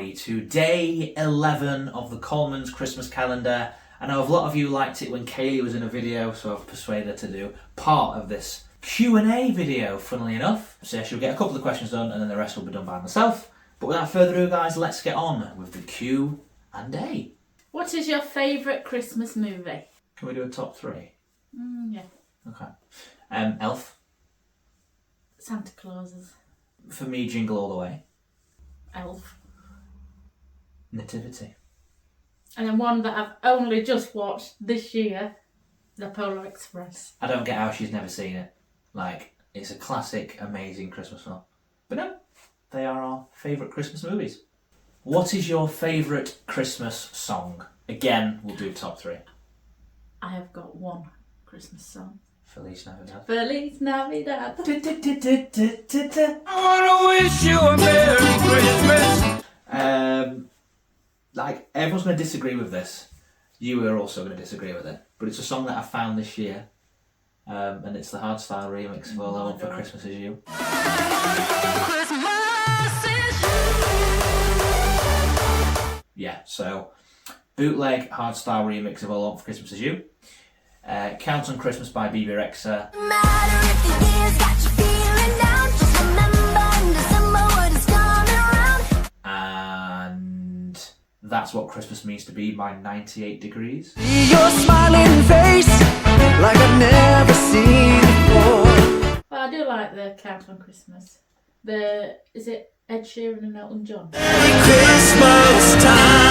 everybody to day 11 of the Coleman's Christmas calendar. I know a lot of you liked it when Kaylee was in a video, so I've persuaded her to do part of this Q&A video, funnily enough. So she'll get a couple of questions done and then the rest will be done by myself. But without further ado, guys, let's get on with the Q&A. What is your favourite Christmas movie? Can we do a top three? Yeah. Okay. Elf. Santa Claus's. For me, Jingle All the Way. Elf. Nativity. And then one that I've only just watched this year, The Polar Express. I don't get how she's never seen it. Like, it's a classic, amazing Christmas film. But no, they are our favourite Christmas movies. What is your favourite Christmas song? Again, we'll do top three. I have got one Christmas song. Feliz Navidad. Feliz Navidad. I wanna wish you a Merry Christmas. Like, everyone's going to disagree with this. You are also going to disagree with it. But it's a song that I found this year. And it's the hardstyle remix of All I Want for Christmas Is You. Yeah, so bootleg hardstyle remix of All I Want for Christmas Is You. Count on Christmas by BB Rexa. And That's What Christmas Means to Be by 98 Degrees. Your smiling face like I've never seen before. Well, I do like the Count on Christmas. Is it Ed Sheeran and Elton John? Merry Christmas time.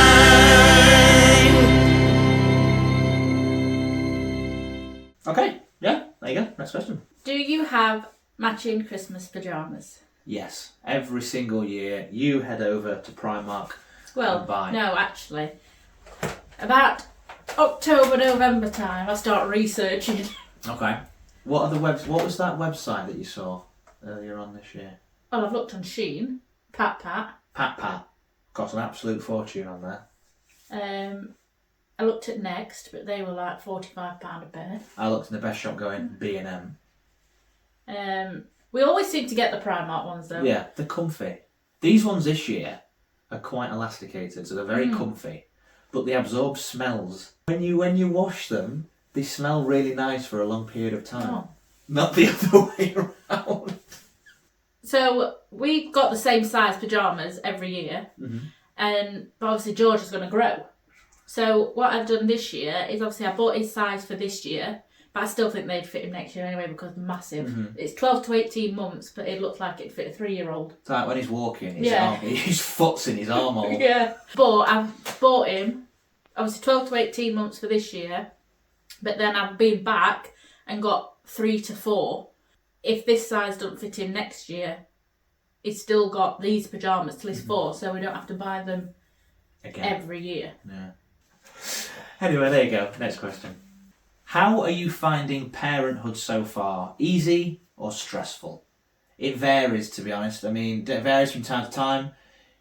Okay, yeah, there you go. Next question. Do you have matching Christmas pyjamas? Yes, every single year you head over to Primark. Well, and buy. no, actually. About October, November time, I start researching. Okay. What was that website that you saw earlier on this year? Well, I've looked on Shein, Pat. Pat. Got an absolute fortune on there. I looked at Next, but they were like £45 a pair. I looked in the best shop going B&M. We always seem to get the Primark ones though. Yeah, they're comfy. These ones this year are quite elasticated, so they're very comfy, but they absorb smells. When you wash them, they smell really nice for a long period of time. Oh. Not the other way around. So we got the same size pyjamas every year, but obviously George is going to grow. So what I've done this year is obviously I bought his size for this year, but I still think they'd fit him next year anyway because they're massive. It's 12 to 18 months, but it looks like it'd fit a 3-year-old. It's like when he's walking, Yeah. his foot's in his armhole. Yeah. But I've bought him, obviously 12 to 18 months for this year, but then I've been back and got 3 to 4. If this size doesn't fit him next year, he's still got these pyjamas till he's 4, so we don't have to buy them Again. every year. Yeah. Anyway, there you go. Next question. How are you finding parenthood so far? Easy or stressful? It varies, to be honest. I mean, it varies from time to time.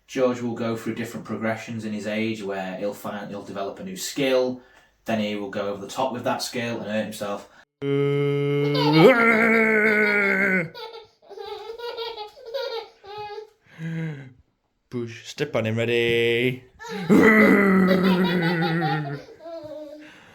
George will go through different progressions in his age where he'll develop a new skill, then he will go over the top with that skill and hurt himself. Push, step on him, ready.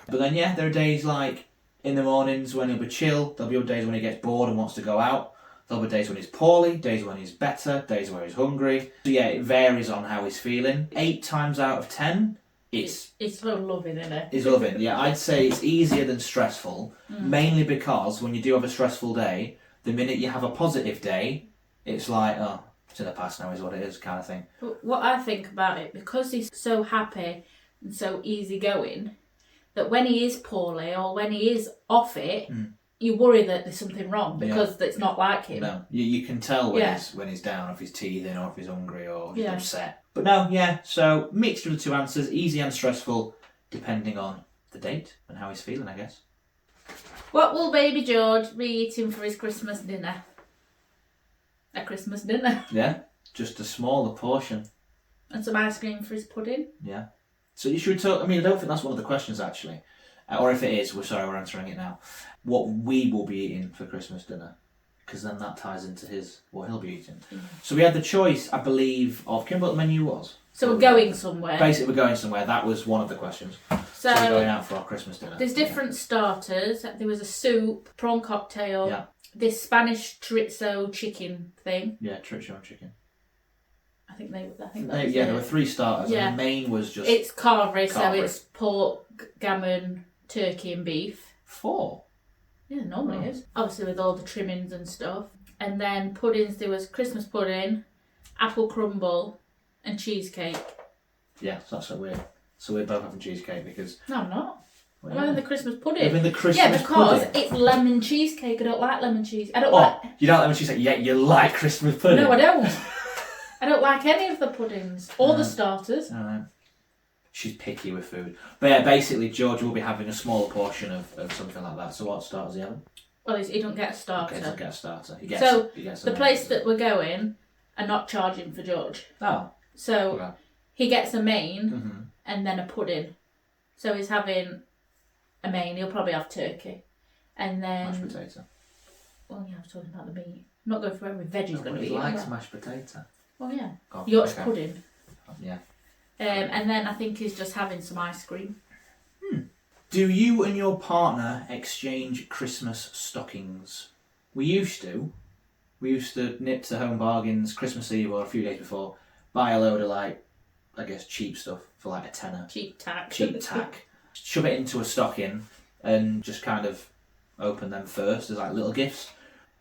But then, yeah, there are days like in the mornings when he'll be chill. There'll be other days when he gets bored and wants to go out. There'll be days when he's poorly, days when he's better, days where he's hungry. So yeah, it varies on how he's feeling. 8 times out of 10, it's so loving, isn't it? It's loving. Yeah, I'd say it's easier than stressful, mainly because when you do have a stressful day, the minute you have a positive day, it's like, oh, it's in the past now is what it is kind of thing. But what I think about it, because he's so happy and so easygoing, that when he is poorly or when he is off it, you worry that there's something wrong because it's not like him. No, you can tell when he's down, if he's teething or if he's hungry or if he's Yeah. upset. But no, yeah, so mixture of the two answers, easy and stressful, depending on the date and how he's feeling, I guess. What will baby George be eating for his Christmas dinner? A Christmas dinner. Yeah, just a smaller portion. And some ice cream for his pudding. Yeah. So you should talk, I mean, I don't think that's one of the questions actually. Or if it is, we're answering it now. What we will be eating for Christmas dinner. Because then that ties into what he'll be eating. So we had the choice, I believe, of, can you remember what the menu was? So we're going somewhere. Basically, we're going somewhere. That was one of the questions. So we're going out for our Christmas dinner. There's different starters. There was a soup, prawn cocktail, Yeah. this Spanish chorizo chicken thing. Yeah, chorizo chicken. I think that was there were 3 starters. Yeah. And the main was just... It's carvery, so Carvery. it's pork, gammon, turkey and beef. 4? Yeah, normally is. Obviously with all the trimmings and stuff. And then puddings, there was Christmas pudding, apple crumble and cheesecake. Yeah, so that's what we're both having cheesecake because... No, I'm not. Well, I'm having the Christmas pudding. Having the Christmas yeah, because pudding? it's lemon cheesecake. I don't like lemon cheese. I don't Oh, like... you don't like lemon cheesecake? Yeah, you like Christmas pudding. No, I don't. I don't like any of the puddings or the starters. Alright. She's picky with food. But yeah, basically George will be having a smaller portion of something like that. So what starters are you having? Well, he don't get a starter. Okay, he doesn't get a starter. He gets the place that we're going are not charging for George. Oh. So Okay. he gets a main Mm-hmm. and then a pudding. So he's having a main. He'll probably have turkey. And then... Mashed potato. Well, yeah, I was talking about the meat. I'm not going for every veggie's going to be. He likes mashed potato. Well, yeah. Oh, Yorkshire okay. pudding. Yeah. And then I think he's just having some ice cream. Do you and your partner exchange Christmas stockings? We used to. We used to nip to Home Bargains Christmas Eve or a few days before, buy a load of cheap stuff for like a tenner. Cheap tack. Cheap tack. Shove it into a stocking and just kind of open them first as like little gifts.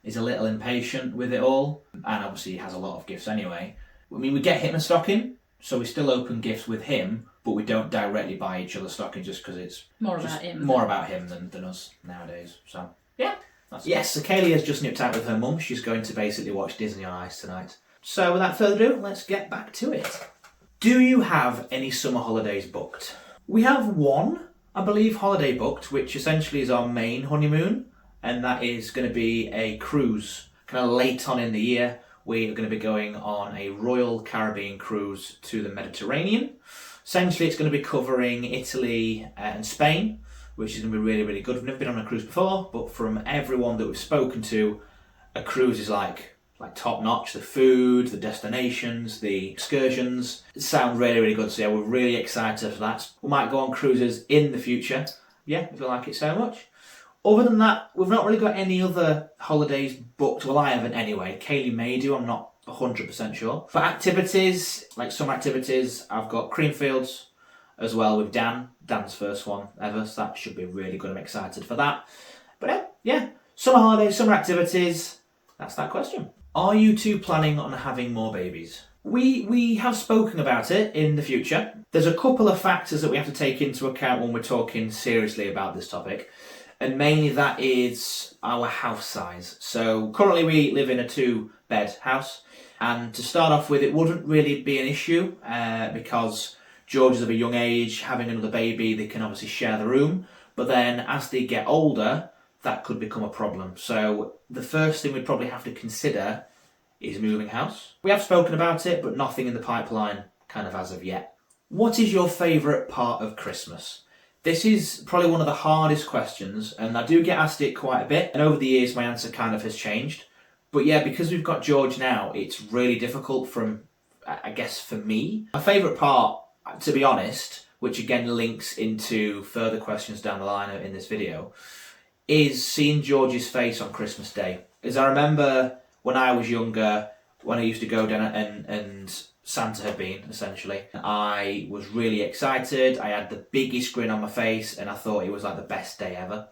He's a little impatient with it all, and obviously he has a lot of gifts anyway. I mean, we get him a stocking, so we still open gifts with him, but we don't directly buy each other stockings just because it's More about him. More about him than us nowadays. So Yeah. yes, so Kaylee has just nipped out with her mum. She's going to basically watch Disney on Ice tonight. So without further ado, let's get back to it. Do you have any summer holidays booked? We have one, I believe, holiday booked, which essentially is our main honeymoon, and that is going to be a cruise, kind of late on in the year. We are going to be going on a Royal Caribbean cruise to the Mediterranean. Essentially, it's going to be covering Italy and Spain, which is going to be really, really good. We've never been on a cruise before, but from everyone that we've spoken to, a cruise is like top notch. The food, the destinations, the excursions sound really, really good. So yeah, we're really excited for that. We might go on cruises in the future. Yeah, if we like it so much. Other than that, we've not really got any other holidays booked. Well, I haven't anyway. Kaylee may do, I'm not 100% sure. For activities, like some activities, I've got Creamfields as well with Dan. Dan's first one ever, so that should be really good. I'm excited for that. But yeah, summer holidays, summer activities. That's that question. Are you two planning on having more babies? We have spoken about it in the future. There's a couple of factors that we have to take into account when we're talking seriously about this topic. And mainly that is our house size. So currently we live in a 2-bed house. And to start off with, it wouldn't really be an issue because George is of a young age, having another baby, they can obviously share the room. But then as they get older, that could become a problem. So the first thing we'd probably have to consider is moving house. We have spoken about it, but nothing in the pipeline kind of as of yet. What is your favourite part of Christmas? This is probably one of the hardest questions, and I do get asked it quite a bit, and over the years my answer kind of has changed. But yeah, because we've got George now, it's really difficult I guess for me. My favourite part, to be honest, which again links into further questions down the line in this video, is seeing George's face on Christmas Day. As I remember when I was younger, when I used to go down and Santa had been, essentially, I was really excited. I had the biggest grin on my face and I thought it was like the best day ever.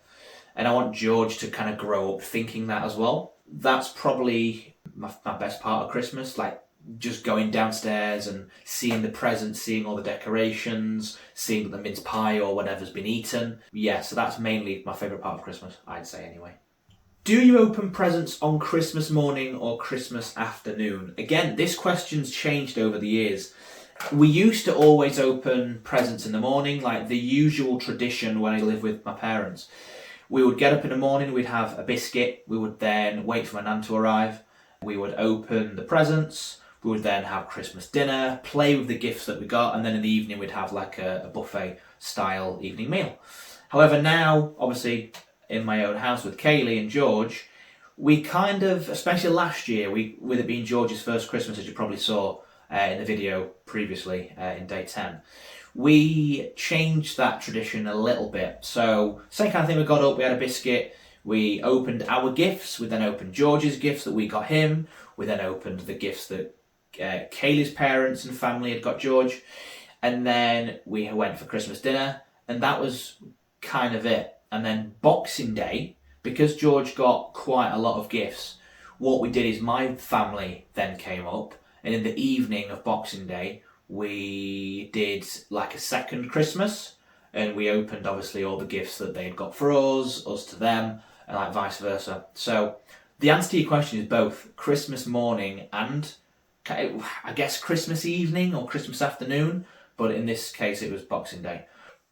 And I want George to kind of grow up thinking that as well. That's probably my best part of Christmas, like just going downstairs and seeing the presents, seeing all the decorations, seeing the mince pie or whatever's been eaten. Yeah, so that's mainly my favourite part of Christmas, I'd say anyway. Do you open presents on Christmas morning or Christmas afternoon? Again, this question's changed over the years. We used to always open presents in the morning, like the usual tradition when I lived with my parents. We would get up in the morning, we'd have a biscuit, we would then wait for my nan to arrive, we would open the presents, we would then have Christmas dinner, play with the gifts that we got, and then in the evening we'd have like a buffet style evening meal. However, now, obviously, in my own house with Kaylee and George, we kind of, especially last year, with it being George's first Christmas, as you probably saw, in the video previously in day 10. We changed that tradition a little bit. So same kind of thing, we got up, we had a biscuit, we opened our gifts, we then opened George's gifts that we got him, we then opened the gifts that Kaylee's parents and family had got George, and then we went for Christmas dinner, and that was kind of it. And then Boxing Day, because George got quite a lot of gifts, what we did is my family then came up, and in the evening of Boxing Day we did like a second Christmas, and we opened obviously all the gifts that they had got for us to them, and like vice versa. So the answer to your question is both Christmas morning and I guess Christmas evening or Christmas afternoon, but in this case it was Boxing Day.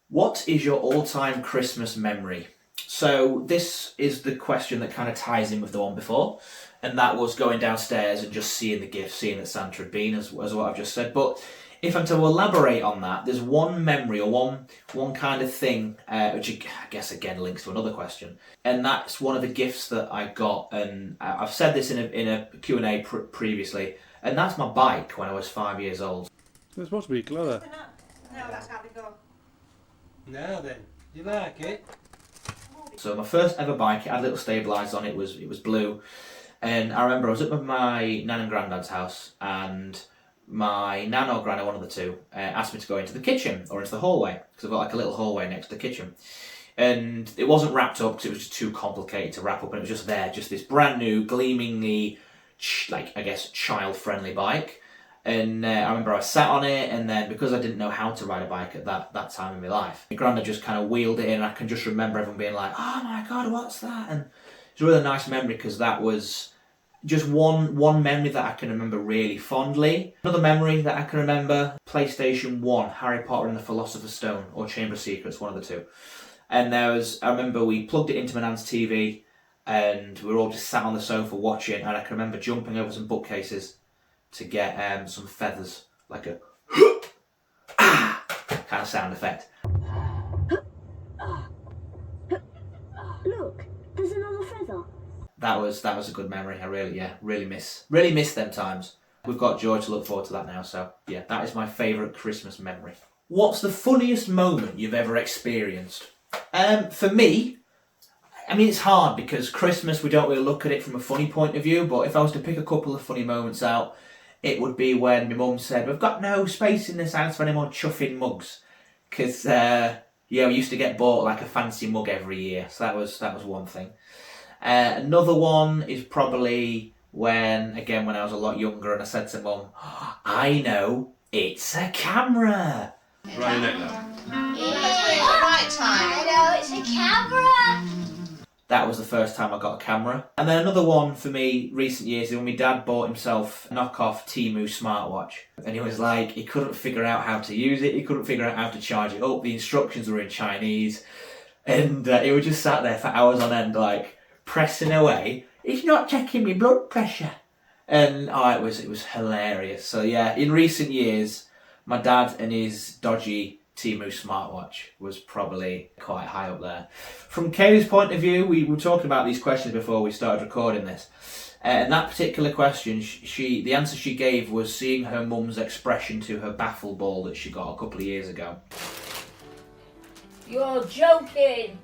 What is your all-time Christmas memory? So this is the question that kind of ties in with the one before, and that was going downstairs and just seeing the gifts, seeing that Santa had been, as what I've just said. But if I'm to elaborate on that, there's one memory or one kind of thing, which I guess again links to another question, and that's one of the gifts that I got, and I've said this in a Q&A previously, and that's my bike when I was 5 years old. It's supposed to be clever. No, that's how they go. Now then, you like it? So my first ever bike, it had little stabilisers on it, it was blue, and I remember I was up at my nan and granddad's house, and my nan or granny, one of the two, asked me to go into the kitchen or into the hallway, because I've got like a little hallway next to the kitchen. And it wasn't wrapped up because it was just too complicated to wrap up, and it was just there, just this brand new, gleamingly, like I guess, child-friendly bike. And I remember I sat on it, and then because I didn't know how to ride a bike at that time in my life, my granddad just kind of wheeled it in, and I can just remember everyone being like, "Oh my God, what's that?" And it's a really nice memory because that was just one memory that I can remember really fondly. Another memory that I can remember, PlayStation 1, Harry Potter and the Philosopher's Stone, or Chamber of Secrets, one of the two. And I remember we plugged it into my nan's TV, and we were all just sat on the sofa watching, and I can remember jumping over some bookcases to get some feathers, like a kind of sound effect. Look, there's another feather. That was a good memory. I really miss them times. We've got George to look forward to that now, so yeah, that is my favourite Christmas memory. What's the funniest moment you've ever experienced? For me, I mean, it's hard because Christmas, we don't really look at it from a funny point of view, but if I was to pick a couple of funny moments out, it would be when my mum said, "We've got no space in this house for any more chuffing mugs." Because, we used to get bought like a fancy mug every year, so that was one thing. Another one is probably when I was a lot younger and I said to Mum, "I know, it's a camera." Right in it now. Right time. I know, it's a camera. That was the first time I got a camera. And then another one for me recent years is when my dad bought himself a knockoff Temu smartwatch. And he was like, he couldn't figure out how to use it, he couldn't figure out how to charge it up, the instructions were in Chinese, and he was just sat there for hours on end like pressing away. "It's not checking my blood pressure." And it was hilarious. So yeah, in recent years, my dad and his dodgy Temu smartwatch was probably quite high up there. From Kaylee's point of view, we were talking about these questions before we started recording this. And that particular question, the answer she gave was seeing her mum's expression to her baffle ball that she got a couple of years ago. You're joking!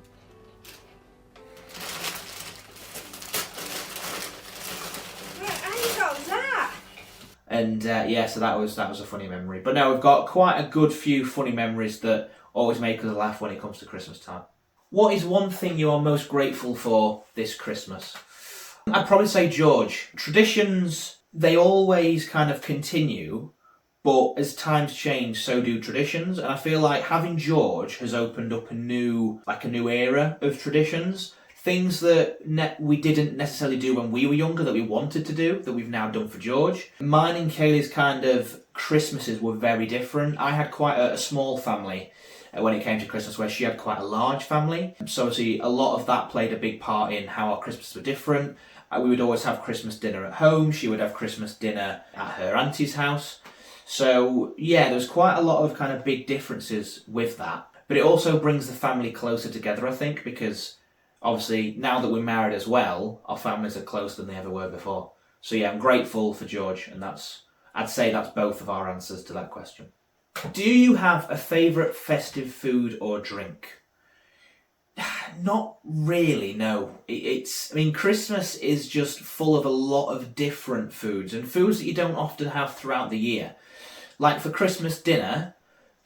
How you got that? And so that was a funny memory. But no, we've got quite a good few funny memories that always make us laugh when it comes to Christmas time. What is one thing you are most grateful for this Christmas? I'd probably say George. Traditions, they always kind of continue, but as times change, so do traditions. And I feel like having George has opened up a new era of traditions. Things that we didn't necessarily do when we were younger that we wanted to do, that we've now done for George. Mine and Kaylee's kind of Christmases were very different. I had quite a small family when it came to Christmas, where she had quite a large family. So obviously a lot of that played a big part in how our Christmases were different. We would always have Christmas dinner at home. She would have Christmas dinner at her auntie's house. So yeah, there's quite a lot of kind of big differences with that. But it also brings the family closer together, I think, because obviously, now that we're married as well, our families are closer than they ever were before. So yeah, I'm grateful for George, and I'd say that's both of our answers to that question. Do you have a favourite festive food or drink? Not really, no. Christmas is just full of a lot of different foods and foods that you don't often have throughout the year. Like for Christmas dinner,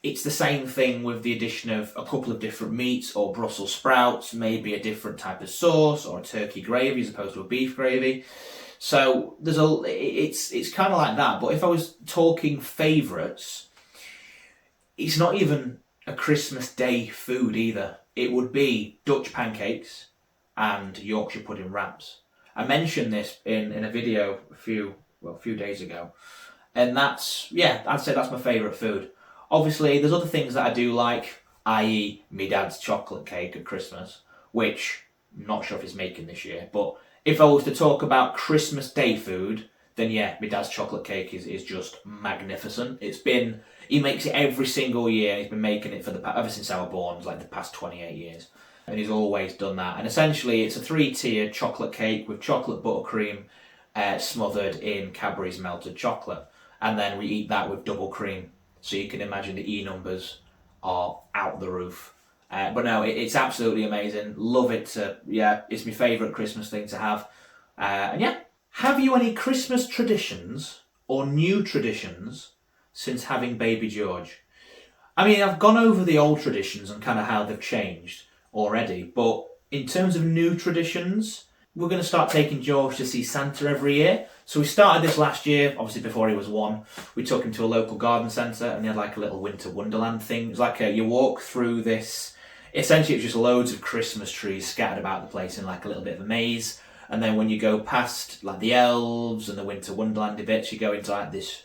it's the same thing with the addition of a couple of different meats or Brussels sprouts, maybe a different type of sauce or a turkey gravy as opposed to a beef gravy. So it's kind of like that. But if I was talking favourites, it's not even a Christmas Day food either. It would be Dutch pancakes and Yorkshire pudding wraps. I mentioned this in a video a few days ago. And I'd say that's my favourite food. Obviously, there's other things that I do like, i.e. my dad's chocolate cake at Christmas, which I'm not sure if he's making this year. But if I was to talk about Christmas Day food, then yeah, my dad's chocolate cake is just magnificent. He makes it every single year. He's been making it ever since I was born, like the past 28 years. And he's always done that. And essentially, it's a 3-tiered chocolate cake with chocolate buttercream smothered in Cadbury's melted chocolate. And then we eat that with double cream. So you can imagine the E numbers are out the roof. But no, it's absolutely amazing. Love it. It's my favourite Christmas thing to have. Have you any Christmas traditions or new traditions since having baby George? I mean, I've gone over the old traditions and kind of how they've changed already. But in terms of new traditions, we're going to start taking George to see Santa every year. So we started this last year, obviously before he was 1. We took him to a local garden centre and they had like a little winter wonderland thing. It was like you walk through this, essentially it was just loads of Christmas trees scattered about the place in like a little bit of a maze. And then when you go past like the elves and the winter wonderlandy bits, you go into like this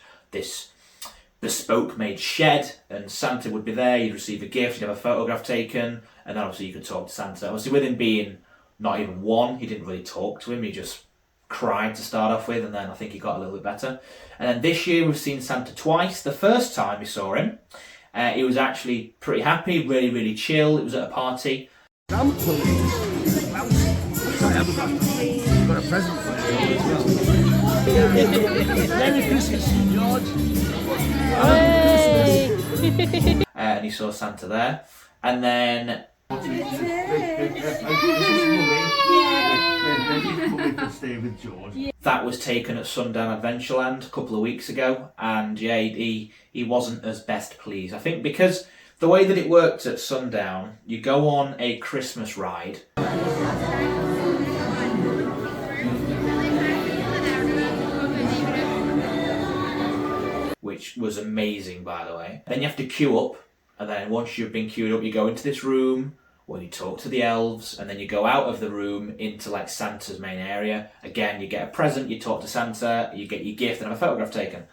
bespoke made shed and Santa would be there. You'd receive a gift, you'd have a photograph taken, and then obviously you could talk to Santa. Obviously with him being not even 1, he didn't really talk to him. He just cried to start off with, and then I think he got a little bit better. And then this year we've seen Santa twice. The first time we saw him, he was actually pretty happy, really, really chill. It was at a party. Got a present for you. Merry Christmas, George. And he saw Santa there. And then that was taken at Sundown Adventureland a couple of weeks ago, and yeah, he wasn't as best pleased. I think because the way that it worked at Sundown, you go on a Christmas ride. Which was amazing, by the way. Then you have to queue up, and then once you've been queued up, you go into this room where you talk to the elves, and then you go out of the room into like Santa's main area. Again, you get a present, you talk to Santa, you get your gift and have a photograph taken.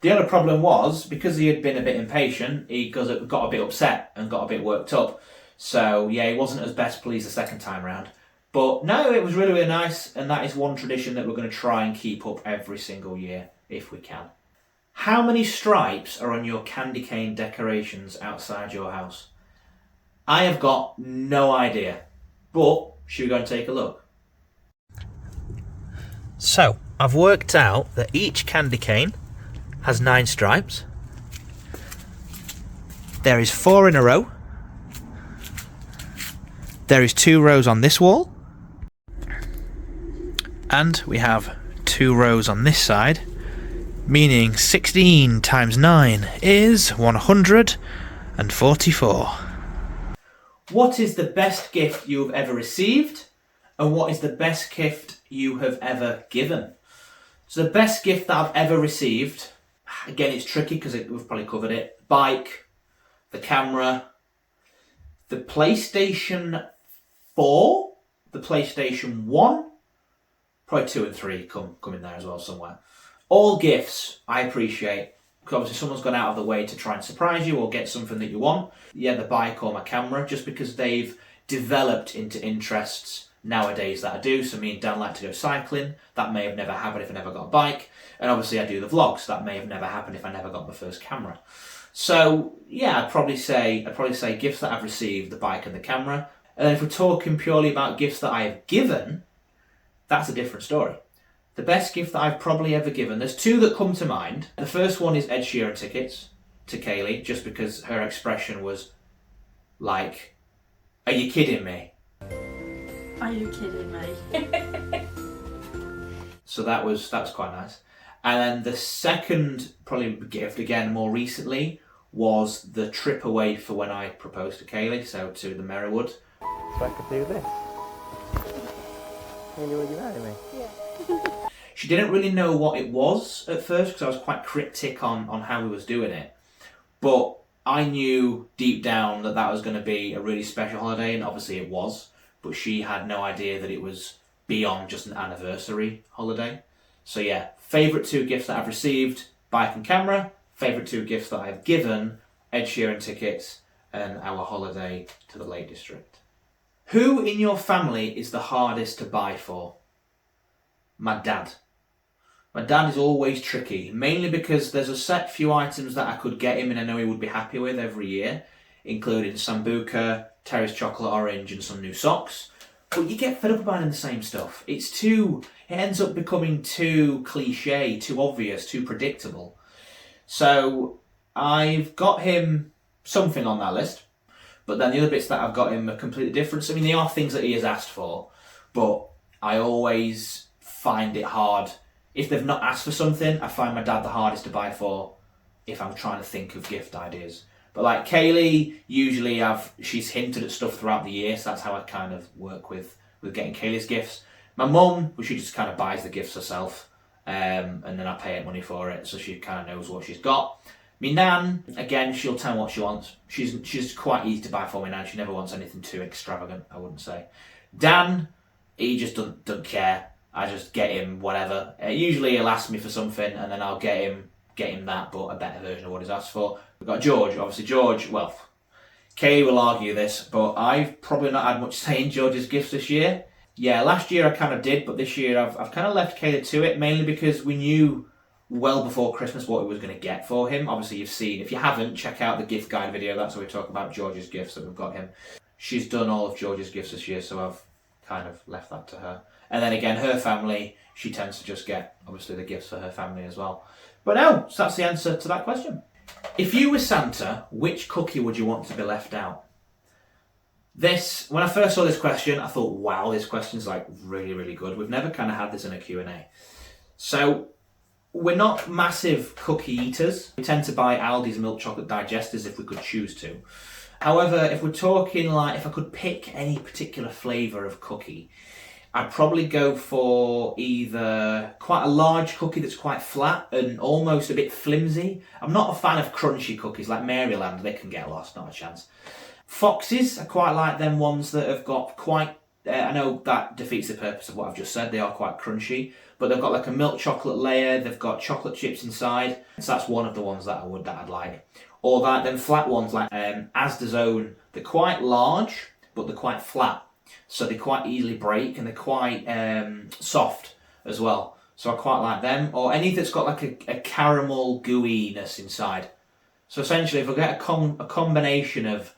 The other problem was, because he had been a bit impatient, he got a bit upset and got a bit worked up. So yeah, he wasn't as best pleased the second time round. But no, it was really, really nice, and that is one tradition that we're going to try and keep up every single year, if we can. How many stripes are on your candy cane decorations outside your house? I have got no idea, but should we go and take a look? So, I've worked out that each candy cane has 9 stripes. There is 4 in a row. There is 2 rows on this wall. And we have 2 rows on this side, meaning 16 times 9 is 144. What is the best gift you have ever received? And what is the best gift you have ever given? So the best gift that I've ever received, again it's tricky because we've probably covered it, bike, the camera, the PlayStation 4, the PlayStation 1, probably 2 and 3 come in there as well somewhere. All gifts I appreciate, because obviously someone's gone out of the way to try and surprise you or get something that you want. Yeah, the bike or my camera, just because they've developed into interests nowadays that I do. So me and Dan like to go cycling. That may have never happened if I never got a bike. And obviously I do the vlogs. That may have never happened if I never got my first camera. So yeah, I'd probably say gifts that I've received, the bike and the camera. And then if we're talking purely about gifts that I have given, that's a different story. The best gift that I've probably ever given, there's two that come to mind. The first one is Ed Sheeran tickets to Kaylee, just because her expression was like, are you kidding me? Are you kidding me? So that was quite nice. And then the second probably gift, again more recently, was the trip away for when I proposed to Kaylee, so to the Merriwood. So I could do this. Kaylee, will you marry me? She didn't really know what it was at first because I was quite cryptic on how we was doing it. But I knew deep down that that was going to be a really special holiday, and obviously it was. But she had no idea that it was beyond just an anniversary holiday. So yeah, favourite two gifts that I've received, bike and camera. Favourite two gifts that I've given, Ed Sheeran tickets and our holiday to the Lake District. Who in your family is the hardest to buy for? My dad. My dad is always tricky, mainly because there's a set few items that I could get him and I know he would be happy with every year, including Sambuca, Terry's Chocolate Orange and some new socks. But you get fed up buying the same stuff. It ends up becoming too cliche, too obvious, too predictable. So I've got him something on that list, but then the other bits that I've got him are completely different. I mean, they are things that he has asked for, but I always find it hard. If they've not asked for something, I find my dad the hardest to buy for if I'm trying to think of gift ideas. But like Kaylee, usually she's hinted at stuff throughout the year, so that's how I kind of work with getting Kaylee's gifts. My mum, well, she just kind of buys the gifts herself, and then I pay her money for it, so she kind of knows what she's got. Me nan, again, she'll tell me what she wants. She's quite easy to buy for me nan. She never wants anything too extravagant, I wouldn't say. Dan, he just doesn't care. I just get him whatever. Usually he'll ask me for something, and then I'll get him that, but a better version of what he's asked for. We've got George. Obviously, George, well, Kay will argue this, but I've probably not had much say in George's gifts this year. Yeah, last year I kind of did, but this year I've kind of left Kayla to it, mainly because we knew well before Christmas what we was going to get for him. Obviously, you've seen, if you haven't, check out the gift guide video. That's where we talk about George's gifts that we've got him. She's done all of George's gifts this year, so I've kind of left that to her. And then again, her family, she tends to just get, obviously, the gifts for her family as well. But no, so that's the answer to that question. If you were Santa, which cookie would you want to be left out? This, when I first saw this question, I thought, wow, this question's like really, really good. We've never kind of had this in a Q&A. So, we're not massive cookie eaters. We tend to buy Aldi's milk chocolate digesters if we could choose to. However, if we're talking like, if I could pick any particular flavour of cookie, I'd probably go for either quite a large cookie that's quite flat and almost a bit flimsy. I'm not a fan of crunchy cookies like Maryland, they can get lost, not a chance. Foxes, I quite like them ones that have got quite, I know that defeats the purpose of what I've just said, they are quite crunchy, but they've got like a milk chocolate layer, they've got chocolate chips inside, so that's one of the ones that I'd like. Or that them flat ones like Asda's Own, they're quite large, but they're quite flat. So they quite easily break and they're quite soft as well. So I quite like them. Or any that's got like a caramel gooiness inside. So essentially if I get a combination of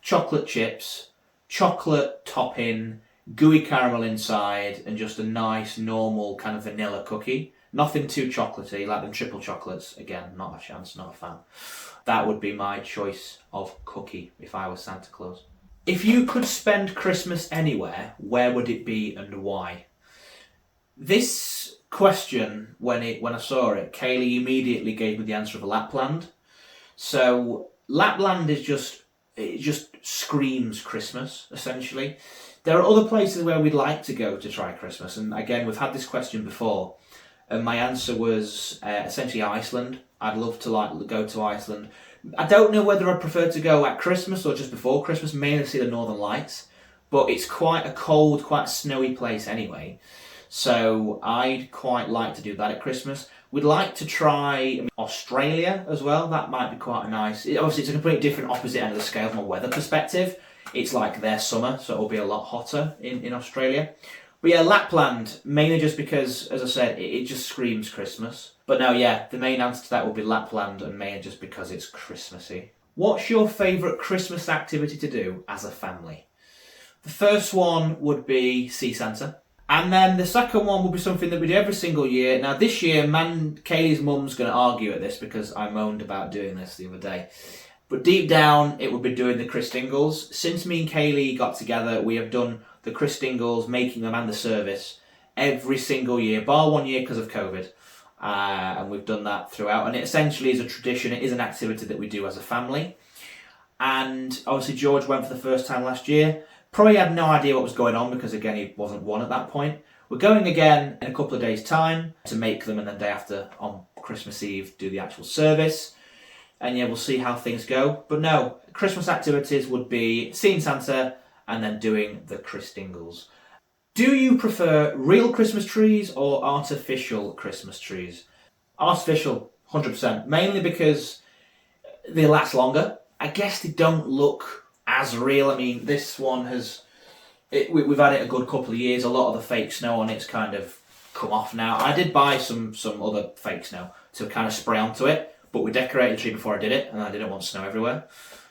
chocolate chips, chocolate topping, gooey caramel inside, and just a nice normal kind of vanilla cookie. Nothing too chocolatey, like them triple chocolates. Again, not a chance, not a fan. That would be my choice of cookie if I was Santa Claus. If you could spend Christmas anywhere, where would it be and why? This question, when I saw it, Kaylee immediately gave me the answer of Lapland. So Lapland is it just screams Christmas, essentially. There are other places where we'd like to go to try Christmas, and again, we've had this question before, and my answer was essentially Iceland. I'd love to go to Iceland. I don't know whether I prefer to go at Christmas or just before Christmas, mainly to see the Northern Lights, but it's quite a cold, quite snowy place anyway, so I'd quite like to do that at Christmas. We'd like to try Australia as well. That might be quite a nice... Obviously, it's a completely different opposite end of the scale from a weather perspective. It's like their summer, so it'll be a lot hotter in Australia. But yeah, Lapland, mainly just because, as I said, it just screams Christmas. But no, yeah, the main answer to that would be Lapland, and mainly just because it's Christmassy. What's your favourite Christmas activity to do as a family? The first one would be see Santa. And then the second one will be something that we do every single year. Now this year, Kaylee's mum's going to argue at this because I moaned about doing this the other day. But deep down, it would be doing the Christingles. Since me and Kaylee got together, we have done the Christingles, making them and the service every single year, bar 1 year because of COVID. And we've done that throughout. And it essentially is a tradition. It is an activity that we do as a family. And obviously George went for the first time last year. Probably had no idea what was going on because, again, he wasn't one at that point. We're going again in a couple of days' time to make them, and then day after, on Christmas Eve, do the actual service. And yeah, we'll see how things go. But no, Christmas activities would be seeing Santa and then doing the Christingles. Do you prefer real Christmas trees or artificial Christmas trees? Artificial, 100%. Mainly because they last longer. I guess they don't look as real. I mean, this one we've had it a good couple of years. A lot of the fake snow on it's kind of come off now. I did buy some other fake snow to kind of spray onto it, but we decorated the tree before I did it, and I didn't want snow everywhere.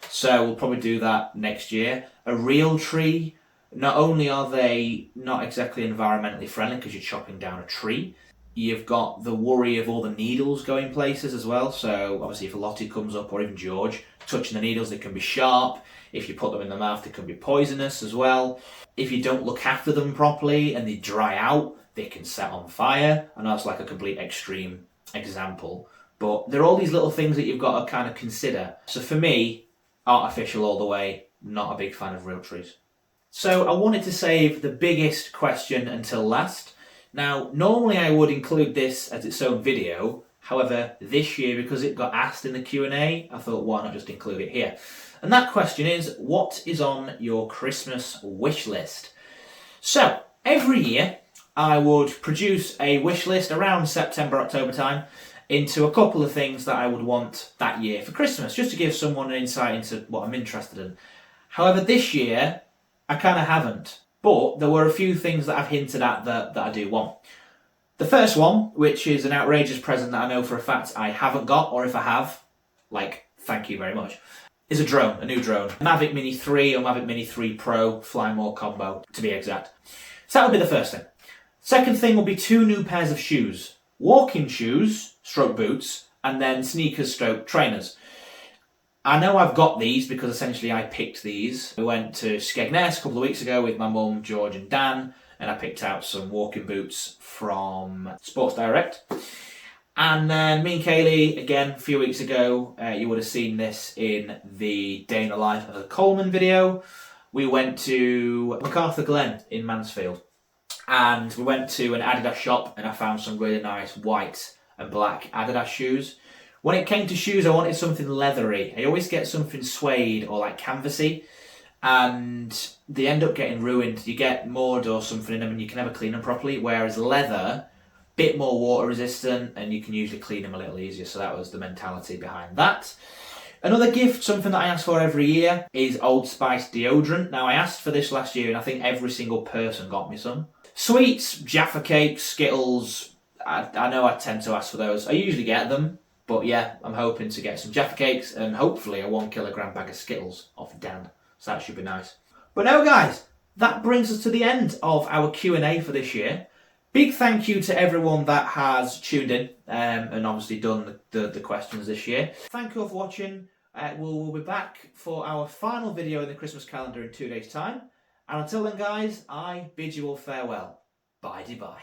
So we'll probably do that next year. A real tree, not only are they not exactly environmentally friendly because you're chopping down a tree, you've got the worry of all the needles going places as well. So obviously if Lottie comes up, or even George, touching the needles, they can be sharp. If you put them in the mouth, they can be poisonous as well. If you don't look after them properly and they dry out, they can set on fire. I know that's like a complete extreme example, but there are all these little things that you've got to kind of consider. So for me, artificial all the way, not a big fan of real trees. So I wanted to save the biggest question until last. Now, normally I would include this as its own video. However, this year, because it got asked in the Q&A, I thought, why not just include it here? And that question is, what is on your Christmas wish list? So, every year, I would produce a wish list around September, October time into a couple of things that I would want that year for Christmas, just to give someone an insight into what I'm interested in. However, this year, I kind of haven't. But there were a few things that I've hinted at that I do want. The first one, which is an outrageous present that I know for a fact I haven't got, or if I have, thank you very much, is a drone, a new drone. Mavic Mini 3 or Mavic Mini 3 Pro Fly More combo, to be exact. So that would be the first thing. Second thing will be 2 new pairs of shoes. Walking shoes, stroke boots, and then sneakers, stroke trainers. I know I've got these because essentially I picked these. We went to Skegness a couple of weeks ago with my mum, George and Dan, and I picked out some walking boots from Sports Direct. And then me and Kaylee, again, a few weeks ago, you would have seen this in the Day in the Life of a Coleman video. We went to MacArthur Glen in Mansfield. And we went to an Adidas shop and I found some really nice white and black Adidas shoes. When it came to shoes, I wanted something leathery. I always get something suede or like canvasy, and they end up getting ruined. You get mud or something in them and you can never clean them properly, whereas leather, bit more water resistant and you can usually clean them a little easier. So that was the mentality behind that. Another gift, something that I ask for every year, is Old Spice deodorant. Now I asked for this last year and I think every single person got me some. Sweets, Jaffa cakes, Skittles, I know I tend to ask for those. I usually get them. But yeah, I'm hoping to get some Jaffa cakes and hopefully a 1 kilogram bag of Skittles off Dan. So that should be nice. But no guys, that brings us to the end of our Q&A for this year. Big thank you to everyone that has tuned in and obviously done the questions this year. Thank you all for watching. We'll be back for our final video in the Christmas calendar in 2 days' time. And until then guys, I bid you all farewell. Bye-de-bye.